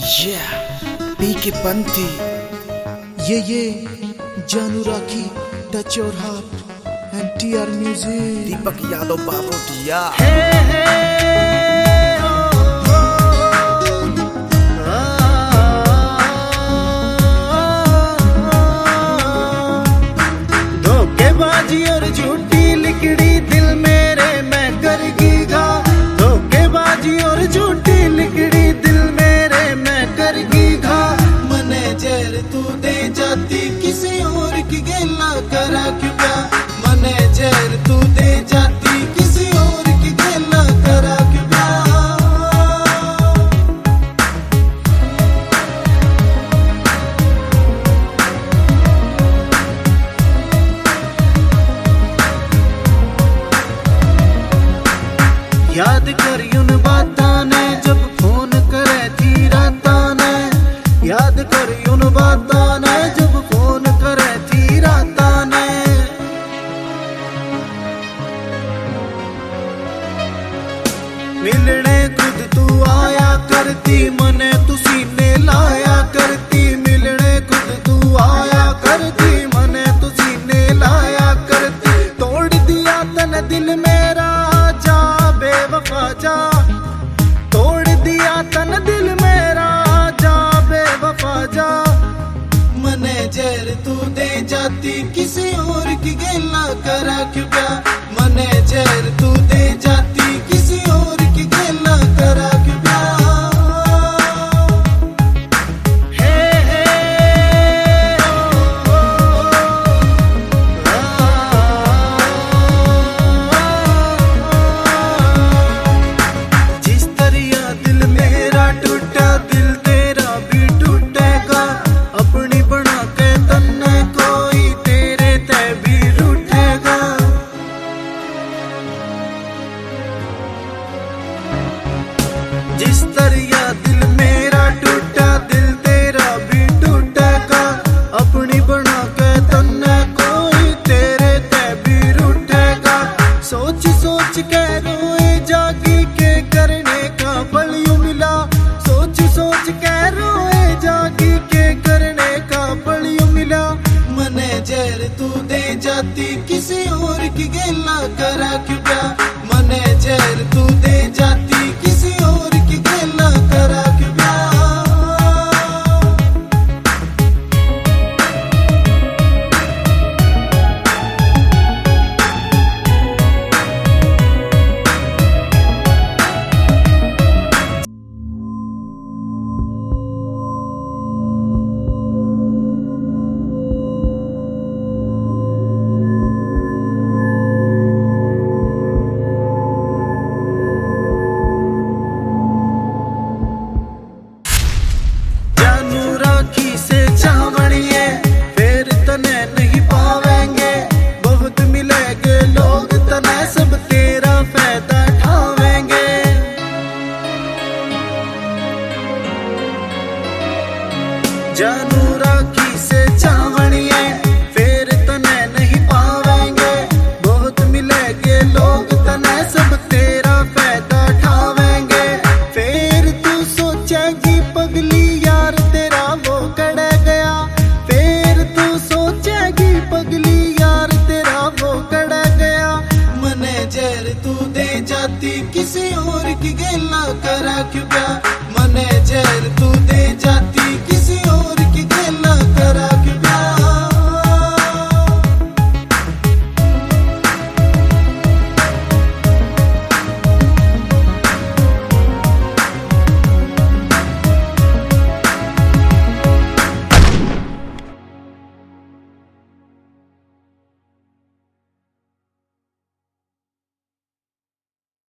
पीके पंथी ये जानू राखी touch your heart and TR music Deepak Yadav Barotiya धोखेबाजी और झूठी लिखड़ी दिल मेरे मैं करगी घा। धोखेबाजी और झूठी लिखड़ी दिल मेरे मैं करगी घा। मने जहर तू दे जाती किसी और की गेला करा क्यों प्यार। मने जहर तू दे जाती किसी और की गेला करा क्यों प्यार। याद कर उन बातां ने जब फोन करे थी रातां ने। याद कर उन बातां ने जब फोन करे थी रातां ने। मिलने खुद तू आया करती मने तू सीने लाया करती। मिलने खुद तू आया करती मने तू सीने लाया करती। तोड़ दिया तन दिल मेरा जा बेवफा जा। तोड़ दिया तन दिल मेरा जा बेवफा जा। मने जहर तू दे जाती किसी और की गेला करा क्यों प्यार। मने जहर तू दे जाती किसी और की गेला करा क्यों प्यार। जिस दरिया दिल मेरा टूटा दिल तेरा भी टूटेगा। अपनी बना के तन्ने कोई तेरे ते भी रूठेगा। सोच सोच के रोए जागी के करने का फल यूं मिला। सोच सोच के रोए जागी के करने का फल यूं मिला। मने जहर तू दे जाती किसी और की गेला करा क्यों प्यार। मने जहर तू दे जाती किसी और की गेला करा क्यों प्यार। जानू राखी से चावणिए फिर तने नहीं पावेंगे। बहुत मिलेंगे लोग तने सब तेरा फायदा उठावेंगे। फिर तू सोचेगी पगली यार तेरा वो कड़ गया। फिर तू सोचेगी पगली यार तेरा वो कड़ गया। मने जहर तू दे जाती किसी और की गेला करा क्यों प्यार। मने जहर तू